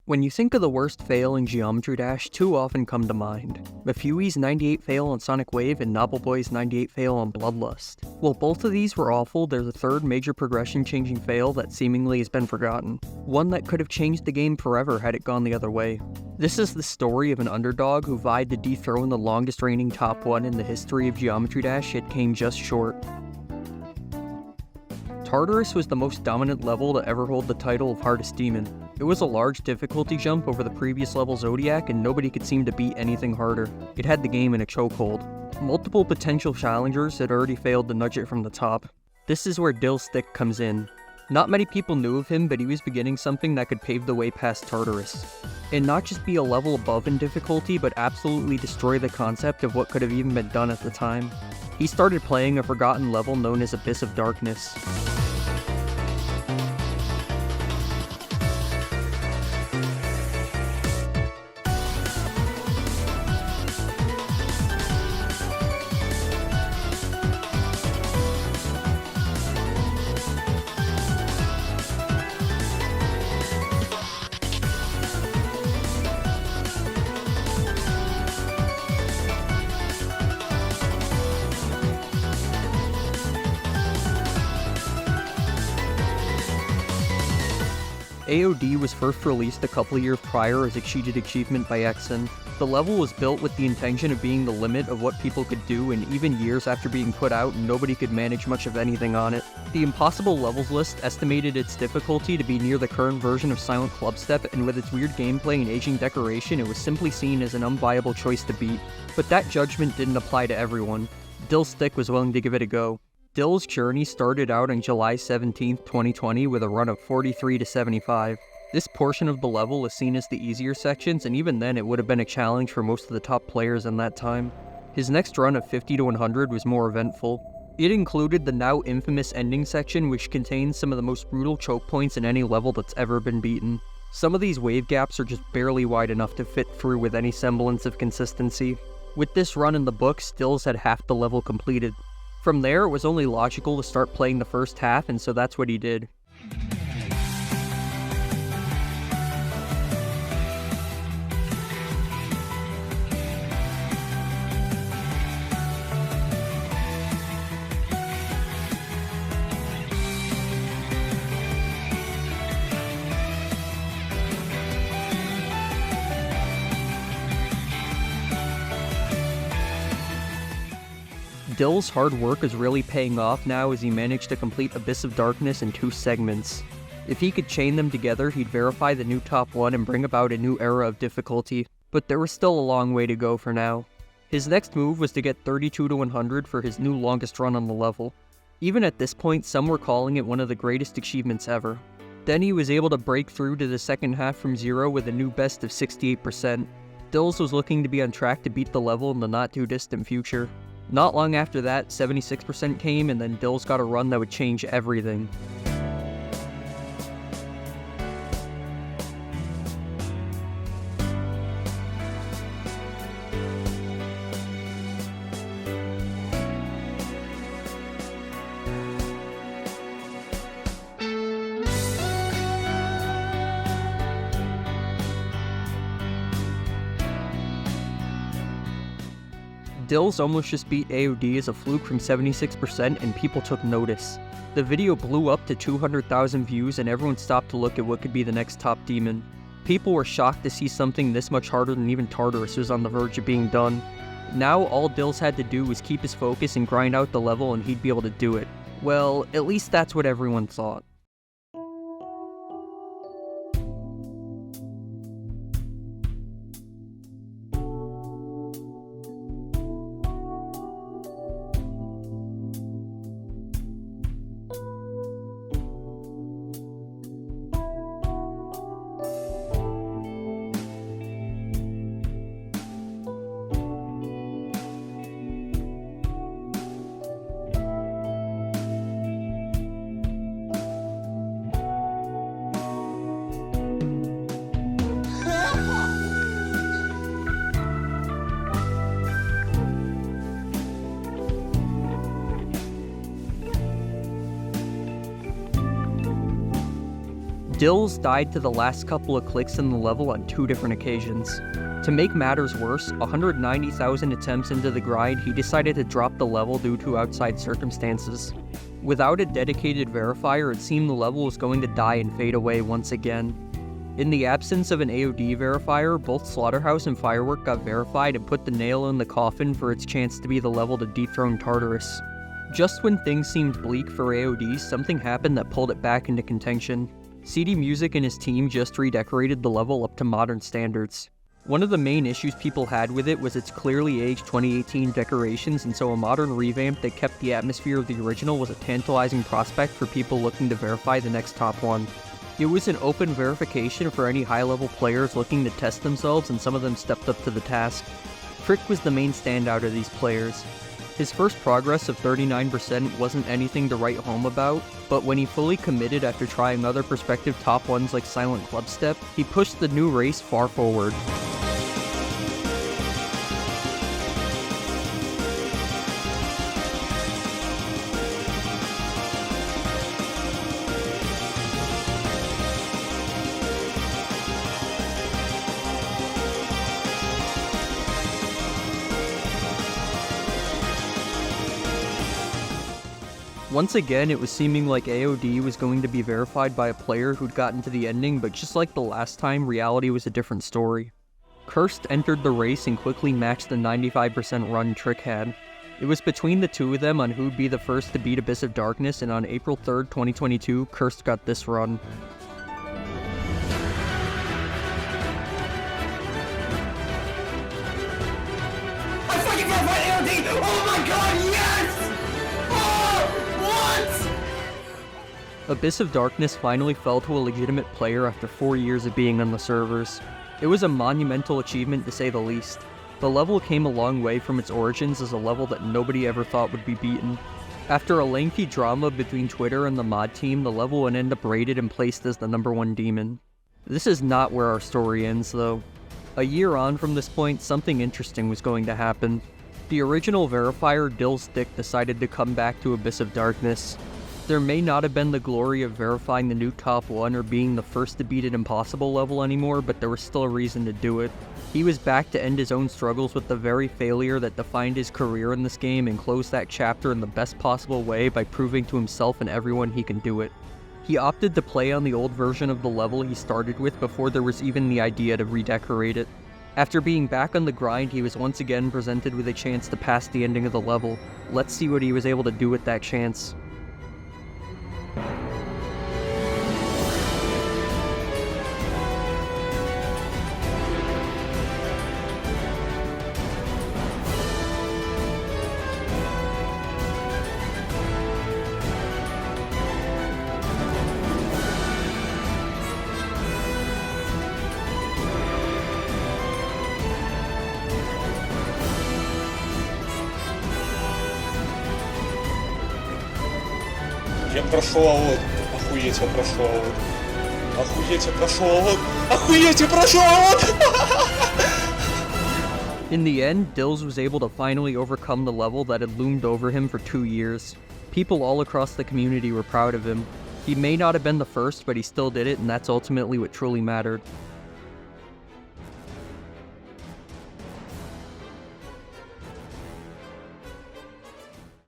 When you think of the worst fail in Geometry Dash, two often come to mind. Mefewe's 98 fail on Sonic Wave and Knobbelboy's 98 fail on Bloodlust. While both of these were awful, there's a third major progression-changing fail that seemingly has been forgotten. One that could have changed the game forever had it gone the other way. This is the story of an underdog who vied to dethrone the longest reigning top 1 in the history of Geometry Dash, yet came just short. Tartarus was the most dominant level to ever hold the title of Hardest Demon. It was a large difficulty jump over the previous level Zodiac, and nobody could seem to beat anything harder. It had the game in a chokehold. Multiple potential challengers had already failed to nudge it from the top. This is where Dill's Stick comes in. Not many people knew of him, but he was beginning something that could pave the way past Tartarus. And not just be a level above in difficulty, but absolutely destroy the concept of what could have even been done at the time. He started playing a forgotten level known as Abyss of Darkness. AOD was first released a couple years prior as a cheated achievement by Exen. The level was built with the intention of being the limit of what people could do, and even years after being put out, nobody could manage much of anything on it. The impossible levels list estimated its difficulty to be near the current version of Silent Clubstep, and with its weird gameplay and aging decoration, it was simply seen as an unviable choice to beat. But that judgment didn't apply to everyone. Dill's Stick was willing to give it a go. Dill's journey started out on July 17, 2020 with a run of 43 to 75. This portion of the level is seen as the easier sections, and even then it would have been a challenge for most of the top players in that time. His next run of 50 to 100 was more eventful. It included the now infamous ending section, which contains some of the most brutal choke points in any level that's ever been beaten. Some of these wave gaps are just barely wide enough to fit through with any semblance of consistency. With this run in the books, Dills had half the level completed. From there, it was only logical to start playing the first half, and so that's what he did. Dill's hard work is really paying off now as he managed to complete Abyss of Darkness in 2 segments. If he could chain them together, he'd verify the new top 1 and bring about a new era of difficulty, but there was still a long way to go for now. His next move was to get 32 to 100 for his new longest run on the level. Even at this point, some were calling it one of the greatest achievements ever. Then he was able to break through to the second half from 0 with a new best of 68%. Dills was looking to be on track to beat the level in the not too distant future. Not long after that, 76% came, and then Dills got a run that would change everything. Dills almost just beat AOD as a fluke from 76%, and people took notice. The video blew up to 200,000 views, and everyone stopped to look at what could be the next top demon. People were shocked to see something this much harder than even Tartarus was on the verge of being done. Now all Dills had to do was keep his focus and grind out the level, and he'd be able to do it. Well, at least that's what everyone thought. Dills died to the last couple of clicks in the level on 2 different occasions. To make matters worse, 190,000 attempts into the grind, he decided to drop the level due to outside circumstances. Without a dedicated verifier, it seemed the level was going to die and fade away once again. In the absence of an AOD verifier, both Slaughterhouse and Firework got verified and put the nail in the coffin for its chance to be the level to dethrone Tartarus. Just when things seemed bleak for AOD, something happened that pulled it back into contention. CD Music and his team just redecorated the level up to modern standards. One of the main issues people had with it was its clearly aged 2018 decorations, and so a modern revamp that kept the atmosphere of the original was a tantalizing prospect for people looking to verify the next top one. It was an open verification for any high-level players looking to test themselves, and some of them stepped up to the task. Frick was the main standout of these players. His first progress of 39% wasn't anything to write home about, but when he fully committed after trying other prospective top ones like Silent Clubstep, he pushed the new race far forward. Once again, it was seeming like AOD was going to be verified by a player who'd gotten to the ending, but just like the last time, reality was a different story. Cursed entered the race and quickly matched the 95% run Trick had. It was between the two of them on who'd be the first to beat Abyss of Darkness, and on April 3rd, 2022, Cursed got this run. I fucking verified AOD! Oh my god, yes! Abyss of Darkness finally fell to a legitimate player after 4 years of being on the servers. It was a monumental achievement to say the least. The level came a long way from its origins as a level that nobody ever thought would be beaten. After a lengthy drama between Twitter and the mod team, the level would end up rated and placed as the #1 demon. This is not where our story ends though. A year on from this point, something interesting was going to happen. The original verifier Dill's Dick decided to come back to Abyss of Darkness. There may not have been the glory of verifying the new top 1 or being the first to beat an impossible level anymore, but there was still a reason to do it. He was back to end his own struggles with the very failure that defined his career in this game and close that chapter in the best possible way by proving to himself and everyone he can do it. He opted to play on the old version of the level he started with before there was even the idea to redecorate it. After being back on the grind, he was once again presented with a chance to pass the ending of the level. Let's see what he was able to do with that chance. Я прошел авод. Охуеть, я прошел авод. Охуеть, я прошел авод. Охуеть, я прошел авод! In the end, Dills was able to finally overcome the level that had loomed over him for 2 years. People all across the community were proud of him. He may not have been the first, but he still did it, and that's ultimately what truly mattered.